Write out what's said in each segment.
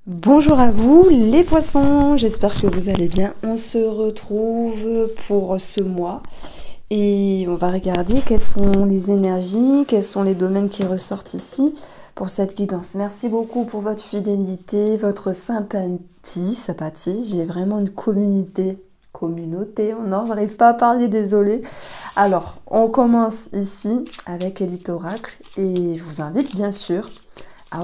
Bonjour à vous les poissons, j'espère que vous allez bien. On se retrouve pour ce mois et on va regarder quelles sont les énergies, quels sont les domaines qui ressortent ici pour cette guidance. Merci beaucoup pour votre fidélité, votre sympathie. J'ai vraiment une communauté, non, j'arrive pas à parler, désolée. Alors, on commence ici avec Elite Oracle et je vous invite bien sûr à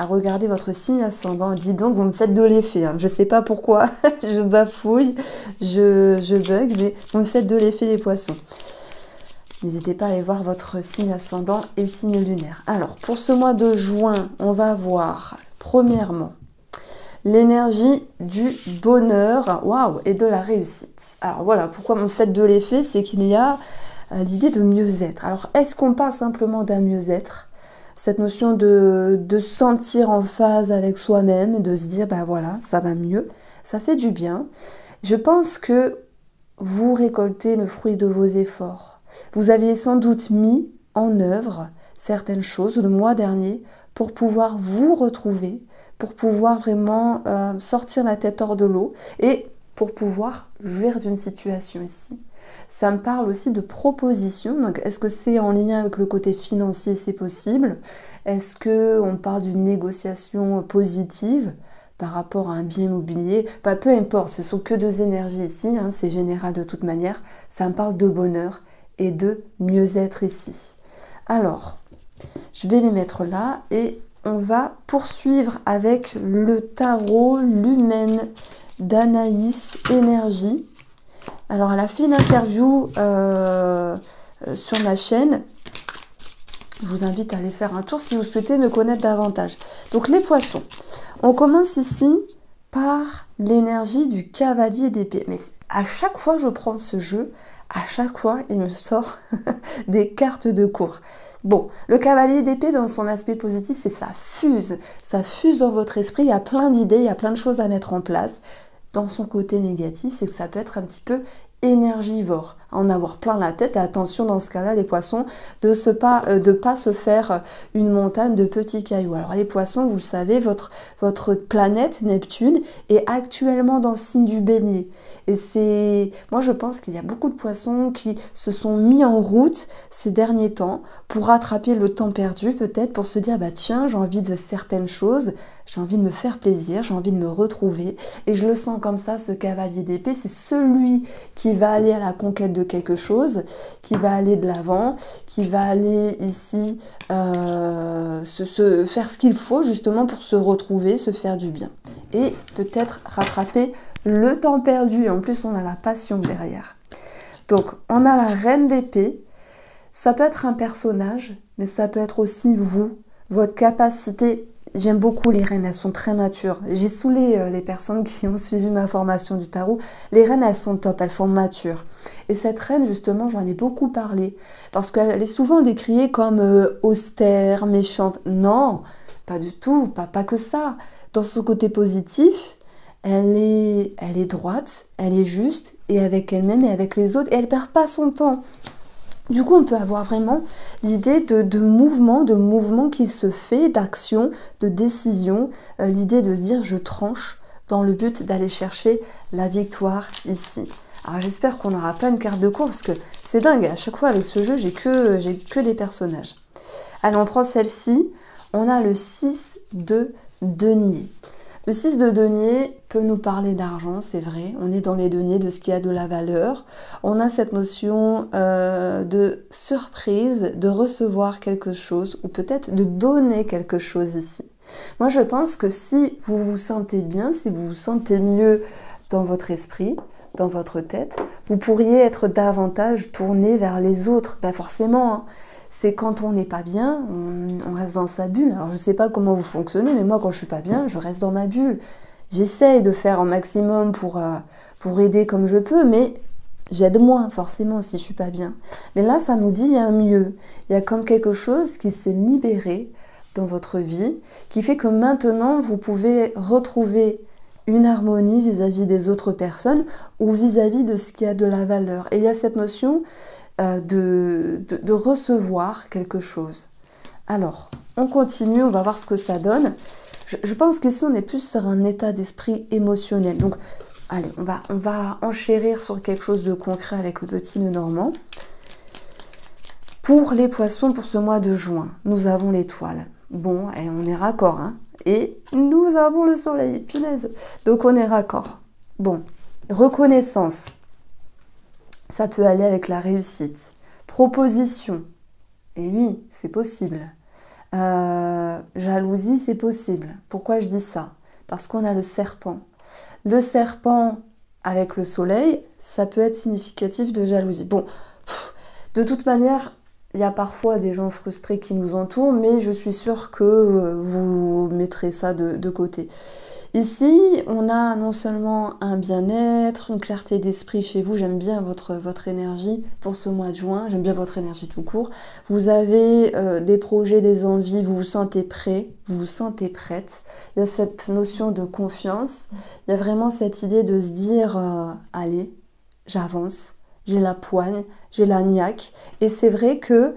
regarder votre signe ascendant. Dis donc, vous me faites de l'effet, hein. Je ne sais pas pourquoi, je bafouille, je bug, mais vous me faites de l'effet les poissons. N'hésitez pas à aller voir votre signe ascendant et signe lunaire. Alors, pour ce mois de juin, on va voir, premièrement, l'énergie du bonheur, waouh, et de la réussite. Alors voilà, pourquoi vous me faites de l'effet, c'est qu'il y a l'idée de mieux-être. Alors, est-ce qu'on parle simplement d'un mieux-être? Cette notion de se sentir en phase avec soi-même, de se dire, bah voilà, ça va mieux, ça fait du bien. Je pense que vous récoltez le fruit de vos efforts. Vous aviez sans doute mis en œuvre certaines choses le mois dernier pour pouvoir vous retrouver, pour pouvoir vraiment sortir la tête hors de l'eau et pour pouvoir jouir d'une situation ici. Ça me parle aussi de propositions. Donc, est-ce que c'est en lien avec le côté financier, c'est possible? Est-ce qu'on parle d'une négociation positive par rapport à un bien immobilier? Bah, peu importe, ce sont que deux énergies ici, hein, c'est général de toute manière. Ça me parle de bonheur et de mieux-être ici. Alors, je vais les mettre là et on va poursuivre avec le tarot Lumen d'Anaïs Énergie. Alors, elle a fait une interview sur ma chaîne. Je vous invite à aller faire un tour si vous souhaitez me connaître davantage. Donc, les poissons. On commence ici par l'énergie du cavalier d'épée. Mais à chaque fois que je prends ce jeu, à chaque fois, il me sort des cartes de cours. Bon, le cavalier d'épée, dans son aspect positif, c'est ça fuse. Ça fuse dans votre esprit. Il y a plein d'idées, il y a plein de choses à mettre en place. Dans son côté négatif, c'est que ça peut être un petit peu énergivore, en avoir plein la tête. Et attention dans ce cas-là, les poissons, de pas se faire une montagne de petits cailloux. Alors les poissons, vous le savez, votre planète Neptune est actuellement dans le signe du Bélier. Et moi je pense qu'il y a beaucoup de poissons qui se sont mis en route ces derniers temps pour rattraper le temps perdu, peut-être pour se dire, bah tiens, j'ai envie de certaines choses, j'ai envie de me faire plaisir, j'ai envie de me retrouver. Et je le sens comme ça, ce cavalier d'épée, c'est celui qui va aller à la conquête de quelque chose, qui va aller de l'avant, qui va aller ici faire ce qu'il faut justement pour se retrouver, se faire du bien. Et peut-être rattraper le temps perdu. Et en plus, on a la passion derrière. Donc, on a la reine d'épée. Ça peut être un personnage, mais ça peut être aussi vous, votre capacité. J'aime beaucoup les reines, elles sont très matures. J'ai saoulé les personnes qui ont suivi ma formation du tarot. Les reines, elles sont top, elles sont matures. Et cette reine, justement, j'en ai beaucoup parlé. Parce qu'elle est souvent décriée comme austère, méchante. Non, pas du tout, pas que ça. Dans son côté positif, elle est droite, elle est juste, et avec elle-même et avec les autres, et elle perd pas son temps. Du coup, on peut avoir vraiment l'idée de mouvement qui se fait, d'action, de décision, l'idée de se dire je tranche dans le but d'aller chercher la victoire ici. Alors j'espère qu'on n'aura pas une carte de cours parce que c'est dingue, à chaque fois avec ce jeu, j'ai que des personnages. Allez, on prend celle-ci, on a le 6 de denier. Le 6 de denier peut nous parler d'argent, c'est vrai. On est dans les deniers de ce qui a de la valeur. On a cette notion de surprise, de recevoir quelque chose ou peut-être de donner quelque chose ici. Moi, je pense que si vous vous sentez bien, si vous vous sentez mieux dans votre esprit, dans votre tête, vous pourriez être davantage tourné vers les autres. Ben forcément, hein. C'est quand on n'est pas bien, on reste dans sa bulle. Alors je ne sais pas comment vous fonctionnez, mais moi quand je suis pas bien, je reste dans ma bulle. J'essaye de faire un maximum pour aider comme je peux, mais j'aide moins forcément si je suis pas bien. Mais là, ça nous dit il y a un mieux. Il y a comme quelque chose qui s'est libéré dans votre vie, qui fait que maintenant vous pouvez retrouver une harmonie vis-à-vis des autres personnes ou vis-à-vis de ce qui a de la valeur. Et il y a cette notion de recevoir quelque chose. Alors, on continue, on va voir ce que ça donne. Je pense qu'ici, on est plus sur un état d'esprit émotionnel. Donc, allez, on va enchérir sur quelque chose de concret avec le petit nœud normand. Pour les poissons, pour ce mois de juin, nous avons l'étoile. Bon, et on est raccord, hein. Et nous avons le soleil, punaise. Donc, on est raccord. Bon, reconnaissance. Ça peut aller avec la réussite. Proposition. Et oui, c'est possible. Jalousie, c'est possible. Pourquoi je dis ça? Parce qu'on a le serpent. Le serpent avec le soleil, ça peut être significatif de jalousie. Bon, de toute manière, il y a parfois des gens frustrés qui nous entourent, mais je suis sûre que vous mettrez ça de côté. Ici, on a non seulement un bien-être, une clarté d'esprit chez vous. J'aime bien votre énergie pour ce mois de juin. J'aime bien votre énergie tout court. Vous avez des projets, des envies. Vous vous sentez prêt, vous vous sentez prête. Il y a cette notion de confiance. Il y a vraiment cette idée de se dire allez, j'avance. J'ai la poigne, j'ai la niaque. Et c'est vrai que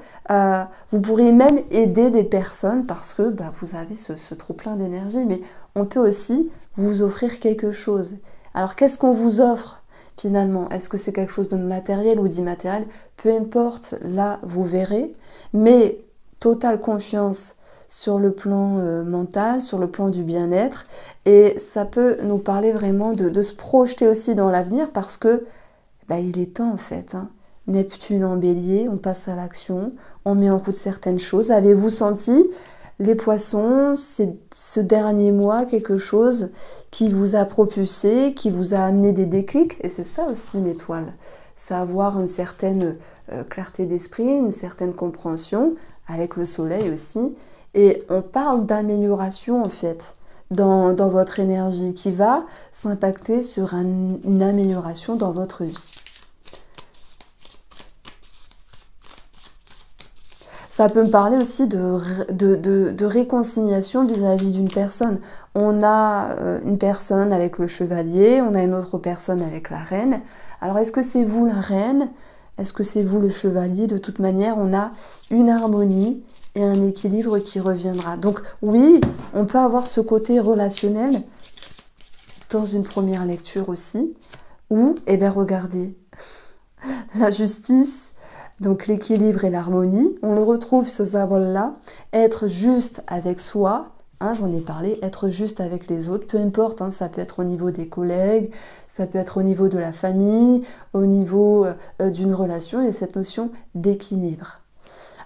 vous pourriez même aider des personnes parce que vous avez ce trop-plein d'énergie. Mais on peut aussi vous offrir quelque chose. Alors, qu'est-ce qu'on vous offre finalement? Est-ce que c'est quelque chose de matériel ou d'immatériel? Peu importe, là, vous verrez. Mais totale confiance sur le plan mental, sur le plan du bien-être. Et ça peut nous parler vraiment de se projeter aussi dans l'avenir parce que il est temps en fait. Hein. Neptune en bélier, on passe à l'action, on met en route certaines choses. Avez-vous senti, les poissons, ce dernier mois, quelque chose qui vous a propulsé, qui vous a amené des déclics? Et c'est ça aussi l'étoile. C'est avoir une certaine clarté d'esprit, une certaine compréhension, avec le soleil aussi. Et on parle d'amélioration en fait. Dans votre énergie qui va s'impacter sur une amélioration dans votre vie. Ça peut me parler aussi de réconciliation vis-à-vis d'une personne. On a une personne avec le chevalier, on a une autre personne avec la reine. Alors est-ce que c'est vous la reine? Est-ce que c'est vous le chevalier? De toute manière, on a une harmonie et un équilibre qui reviendra. Donc oui, on peut avoir ce côté relationnel dans une première lecture aussi, où, regardez, la justice, donc l'équilibre et l'harmonie, on le retrouve ce symbole-là, être juste avec soi, hein, j'en ai parlé, être juste avec les autres, peu importe, hein, ça peut être au niveau des collègues, ça peut être au niveau de la famille, au niveau d'une relation, il y a cette notion d'équilibre.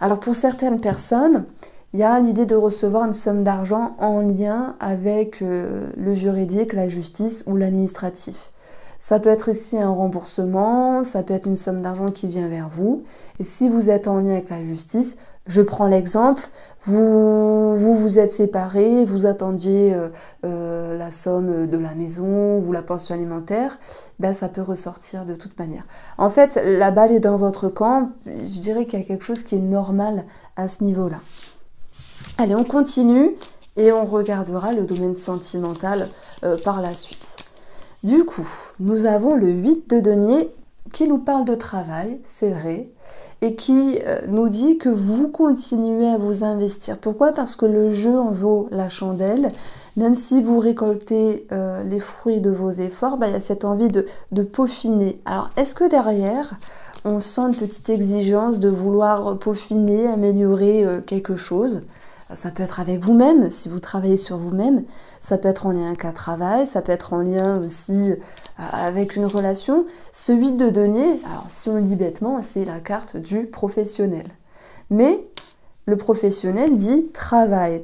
Alors pour certaines personnes, il y a l'idée de recevoir une somme d'argent en lien avec le juridique, la justice ou l'administratif. Ça peut être ici un remboursement, ça peut être une somme d'argent qui vient vers vous. Et si vous êtes en lien avec la justice, je prends l'exemple, vous êtes séparés, vous attendiez la somme de la maison ou la pension alimentaire, ça peut ressortir de toute manière. En fait, la balle est dans votre camp, je dirais qu'il y a quelque chose qui est normal à ce niveau-là. Allez, on continue et on regardera le domaine sentimental par la suite. Du coup, nous avons le 8 de denier qui nous parle de travail, c'est vrai, et qui nous dit que vous continuez à vous investir. Pourquoi? Parce que le jeu en vaut la chandelle. Même si vous récoltez les fruits de vos efforts, il y a cette envie de peaufiner. Alors, est-ce que derrière, on sent une petite exigence de vouloir peaufiner, améliorer quelque chose? Ça peut être avec vous-même, si vous travaillez sur vous-même. Ça peut être en lien avec un travail, ça peut être en lien aussi avec une relation. Ce 8 de denier, alors si on le dit bêtement, c'est la carte du professionnel. Mais le professionnel dit travail,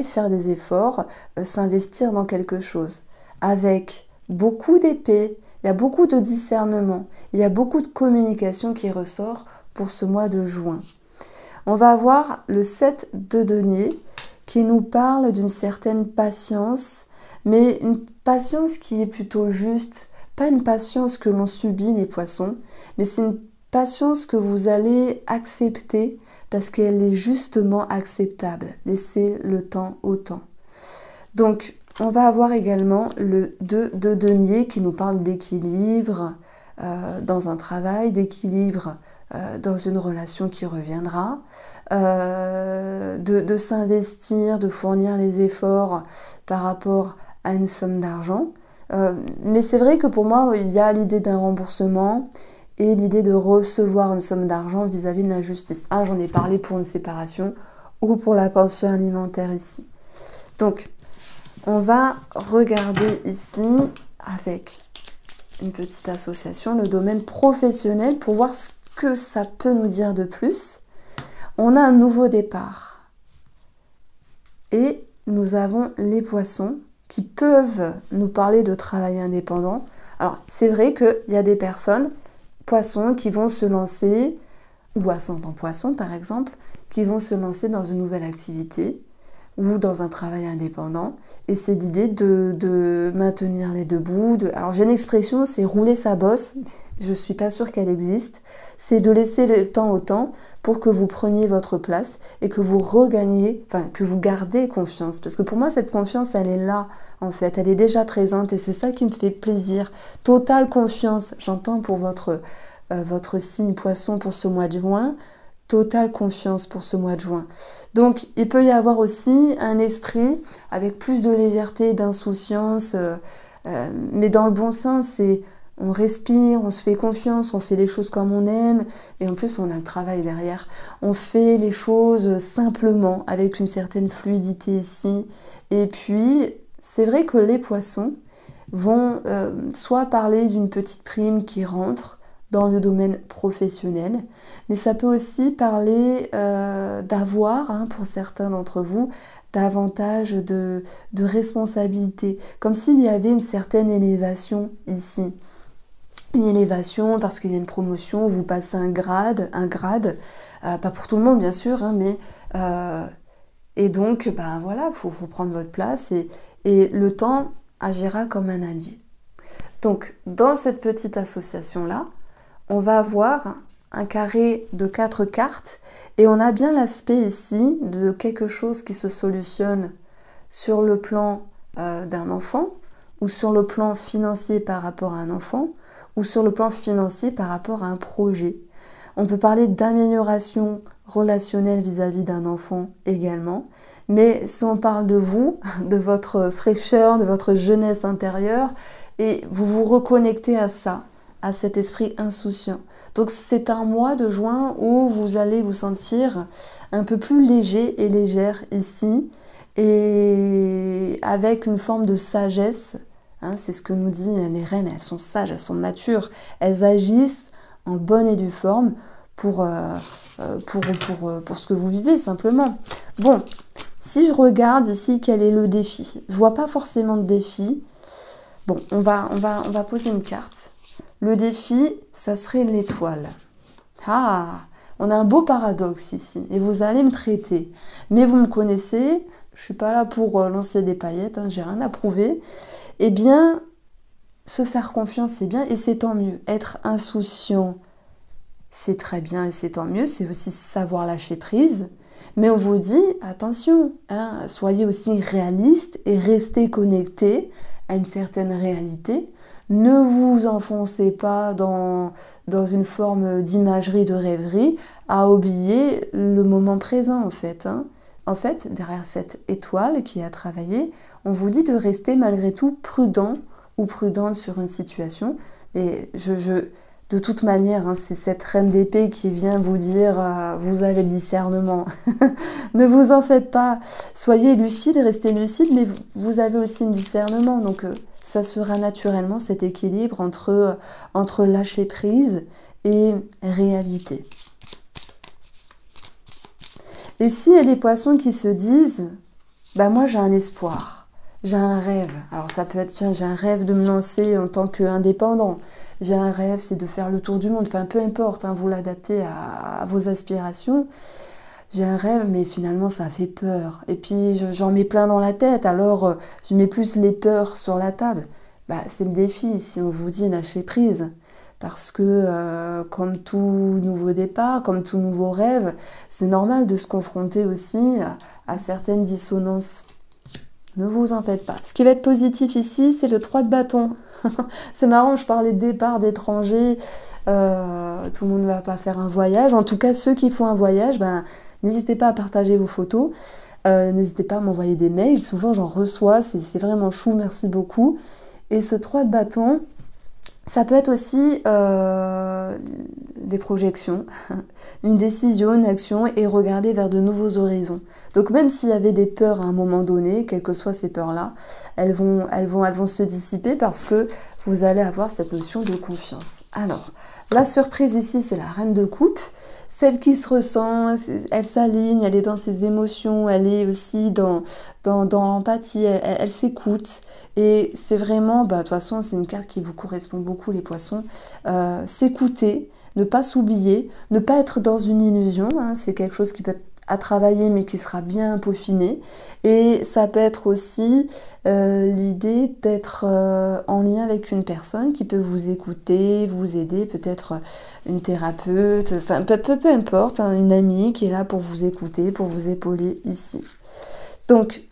faire des efforts, s'investir dans quelque chose. Avec beaucoup d'épée, il y a beaucoup de discernement, il y a beaucoup de communication qui ressort pour ce mois de juin. On va avoir le 7 de denier qui nous parle d'une certaine patience, mais une patience qui est plutôt juste, pas une patience que l'on subit les poissons, mais c'est une patience que vous allez accepter parce qu'elle est justement acceptable. Laissez le temps au temps. Donc, on va avoir également le 2 de denier qui nous parle d'équilibre dans un travail, d'équilibre dans une relation qui reviendra, de s'investir, de fournir les efforts par rapport à une somme d'argent. Mais c'est vrai que pour moi, il y a l'idée d'un remboursement et l'idée de recevoir une somme d'argent vis-à-vis de l'injustice. Ah, j'en ai parlé pour une séparation ou pour la pension alimentaire ici. Donc, on va regarder ici avec une petite association le domaine professionnel pour voir ce que ça peut nous dire de plus. On a un nouveau départ et nous avons les poissons qui peuvent nous parler de travail indépendant. Alors, c'est vrai qu'il y a des personnes, poissons, qui vont se lancer, ou ascendant poisson par exemple, qui vont se lancer dans une nouvelle activité ou dans un travail indépendant. Et c'est l'idée de maintenir les deux bouts. Alors j'ai une expression, c'est rouler sa bosse. Je ne suis pas sûre qu'elle existe. C'est de laisser le temps au temps pour que vous preniez votre place et que vous regagniez, enfin que vous gardez confiance. Parce que pour moi, cette confiance, elle est là, en fait. Elle est déjà présente et c'est ça qui me fait plaisir. Totale confiance, j'entends pour votre signe poisson pour ce mois de juin. Totale confiance pour ce mois de juin. Donc, il peut y avoir aussi un esprit avec plus de légèreté, d'insouciance, mais dans le bon sens, c'est on respire, on se fait confiance, on fait les choses comme on aime, et en plus, on a le travail derrière. On fait les choses simplement, avec une certaine fluidité ici. Et puis, c'est vrai que les poissons vont soit parler d'une petite prime qui rentre, dans le domaine professionnel, mais ça peut aussi parler d'avoir, pour certains d'entre vous, davantage de responsabilité, comme s'il y avait une certaine élévation ici. Une élévation parce qu'il y a une promotion, vous passez un grade, pas pour tout le monde bien sûr, mais et donc voilà, faut prendre votre place et le temps agira comme un allié. Donc dans cette petite association-là, on va avoir un carré de 4 cartes et on a bien l'aspect ici de quelque chose qui se solutionne sur le plan d'un enfant ou sur le plan financier par rapport à un enfant ou sur le plan financier par rapport à un projet. On peut parler d'amélioration relationnelle vis-à-vis d'un enfant également, mais si on parle de vous, de votre fraîcheur, de votre jeunesse intérieure, et vous vous reconnectez à ça, à cet esprit insouciant. Donc c'est un mois de juin où vous allez vous sentir un peu plus léger et légère ici, et avec une forme de sagesse. C'est ce que nous disent les reines, elles sont sages, elles sont matures, elles agissent en bonne et due forme pour ce que vous vivez simplement. Bon, si je regarde ici quel est le défi, je vois pas forcément de défi. Bon, on va poser une carte. Le défi, ça serait l'étoile. Ah, on a un beau paradoxe ici, et vous allez me traiter. Mais vous me connaissez, je suis pas là pour lancer des paillettes, j'ai rien à prouver. Eh bien, se faire confiance, c'est bien, et c'est tant mieux. Être insouciant, c'est très bien, et c'est tant mieux. C'est aussi savoir lâcher prise. Mais on vous dit, attention, soyez aussi réaliste et restez connectés à une certaine réalité. Ne vous enfoncez pas dans une forme d'imagerie, de rêverie, à oublier le moment présent en fait. En fait, derrière cette étoile qui a travaillé, on vous dit de rester malgré tout prudent ou prudente sur une situation. Et de toute manière, c'est cette reine d'épée qui vient vous dire vous avez le discernement. Ne vous en faites pas. Soyez lucide, restez lucide, mais vous avez aussi un discernement. Donc ça sera naturellement cet équilibre entre lâcher prise et réalité. Et s'il y a des poissons qui se disent moi j'ai un espoir, j'ai un rêve. Alors ça peut être tiens, j'ai un rêve de me lancer en tant qu'indépendant. J'ai un rêve, c'est de faire le tour du monde. Enfin, peu importe, vous l'adaptez à vos aspirations. J'ai un rêve, mais finalement, ça fait peur. Et puis, j'en mets plein dans la tête. Alors, je mets plus les peurs sur la table. C'est le défi, si on vous dit lâcher prise. Parce que, comme tout nouveau départ, comme tout nouveau rêve, c'est normal de se confronter aussi à certaines dissonances. ne vous en faites pas. Ce qui va être positif ici, c'est le 3 de bâton. C'est marrant, je parlais de départ d'étrangers, tout le monde ne va pas faire un voyage. En tout cas, ceux qui font un voyage, ben, n'hésitez pas à partager vos photos. N'hésitez pas à m'envoyer des mails, souvent j'en reçois, c'est vraiment chou, merci beaucoup. Et ce 3 de bâton, ça peut être aussi des projections, une décision, une action et regarder vers de nouveaux horizons. Donc même s'il y avait des peurs à un moment donné, quelles que soient ces peurs-là, elles vont se dissiper parce que vous allez avoir cette notion de confiance. Alors, la surprise ici, c'est la reine de coupe. Celle qui se ressent, elle s'aligne, elle est dans ses émotions, elle est aussi dans l'empathie, elle s'écoute. Et c'est vraiment, bah, de toute façon, c'est une carte qui vous correspond beaucoup, les poissons. S'écouter, ne pas s'oublier, ne pas être dans une illusion, hein, c'est quelque chose qui peut être à travailler mais qui sera bien peaufiné. Et ça peut être aussi l'idée d'être en lien avec une personne qui peut vous écouter, vous aider, peut-être une thérapeute, enfin peu importe, hein, une amie qui est là pour vous écouter, pour vous épauler ici. Donc,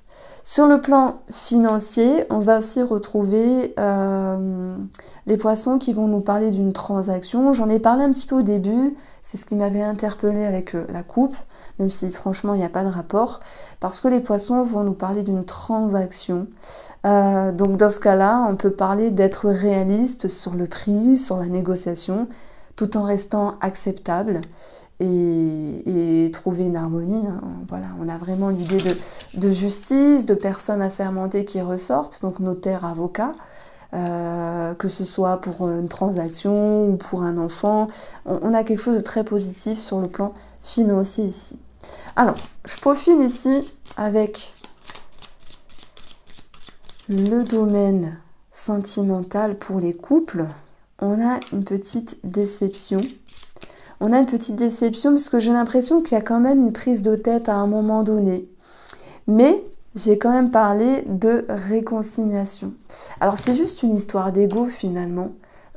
sur le plan financier, on va aussi retrouver les poissons qui vont nous parler d'une transaction. J'en ai parlé un petit peu au début, c'est ce qui m'avait interpellé avec la coupe, même si franchement il n'y a pas de rapport, parce que les poissons vont nous parler d'une transaction. Donc dans ce cas-là, on peut parler d'être réaliste sur le prix, sur la négociation, tout en restant acceptable. Et trouver une harmonie. Hein. Voilà, on a vraiment l'idée de justice, de personnes assermentées qui ressortent, donc notaire, avocat, que ce soit pour une transaction ou pour un enfant. On a quelque chose de très positif sur le plan financier ici. Alors, je peaufine ici avec le domaine sentimental pour les couples. On a une petite déception. On a une petite déception parce que j'ai l'impression qu'il y a quand même une prise de tête à un moment donné. Mais j'ai quand même parlé de réconciliation. Alors c'est juste une histoire d'ego finalement.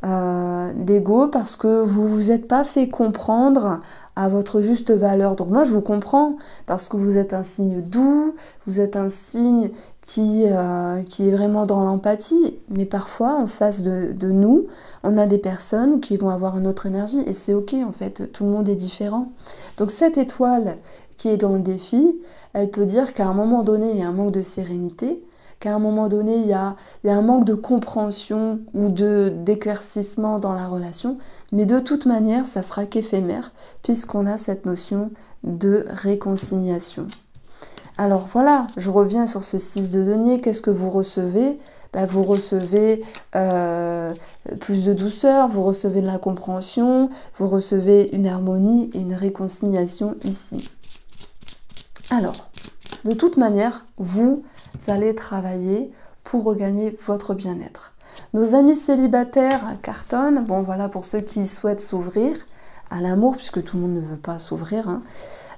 D'ego parce que vous vous êtes pas fait comprendre à votre juste valeur. Donc moi je vous comprends parce que vous êtes un signe doux, vous êtes un signe qui est vraiment dans l'empathie, mais parfois en face de nous, on a des personnes qui vont avoir une autre énergie et c'est ok en fait, tout le monde est différent. Donc cette étoile qui est dans le défi, elle peut dire qu'à un moment donné, il y a un manque de sérénité, qu'à un moment donné, il y a un manque de compréhension ou d'éclaircissement dans la relation, mais de toute manière, ça sera qu'éphémère, puisqu'on a cette notion de réconciliation. Alors voilà, je reviens sur ce 6 de denier, qu'est-ce que vous recevez ? Ben, vous recevez plus de douceur, vous recevez de la compréhension, vous recevez une harmonie et une réconciliation ici. Alors, de toute manière, vous allez travailler pour regagner votre bien-être. Nos amis célibataires cartonnent, bon voilà pour ceux qui souhaitent s'ouvrir à l'amour, puisque tout le monde ne veut pas s'ouvrir, hein.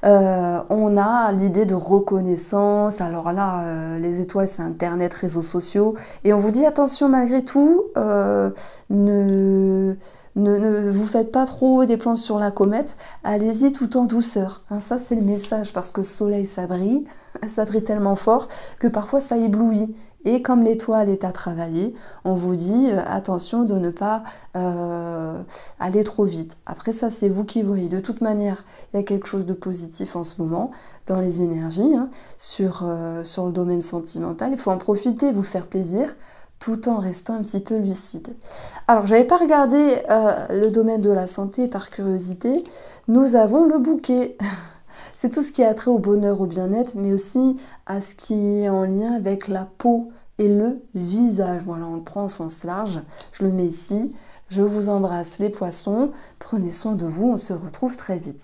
On a l'idée de reconnaissance, alors là, les étoiles c'est internet, réseaux sociaux, et on vous dit attention malgré tout, ne vous faites pas trop des plans sur la comète, allez-y tout en douceur. Hein, ça c'est le message parce que le soleil ça brille tellement fort que parfois ça éblouit. Et comme l'étoile est à travailler, on vous dit attention de ne pas aller trop vite. Après ça c'est vous qui voyez. De toute manière, il y a quelque chose de positif en ce moment dans les énergies, hein, sur le domaine sentimental. Il faut en profiter, vous faire plaisir, tout en restant un petit peu lucide. Alors, j'avais pas regardé le domaine de la santé par curiosité. Nous avons le bouquet. C'est tout ce qui a trait au bonheur, au bien-être, mais aussi à ce qui est en lien avec la peau et le visage. Voilà, on le prend au sens large. Je le mets ici. Je vous embrasse les poissons. Prenez soin de vous. On se retrouve très vite.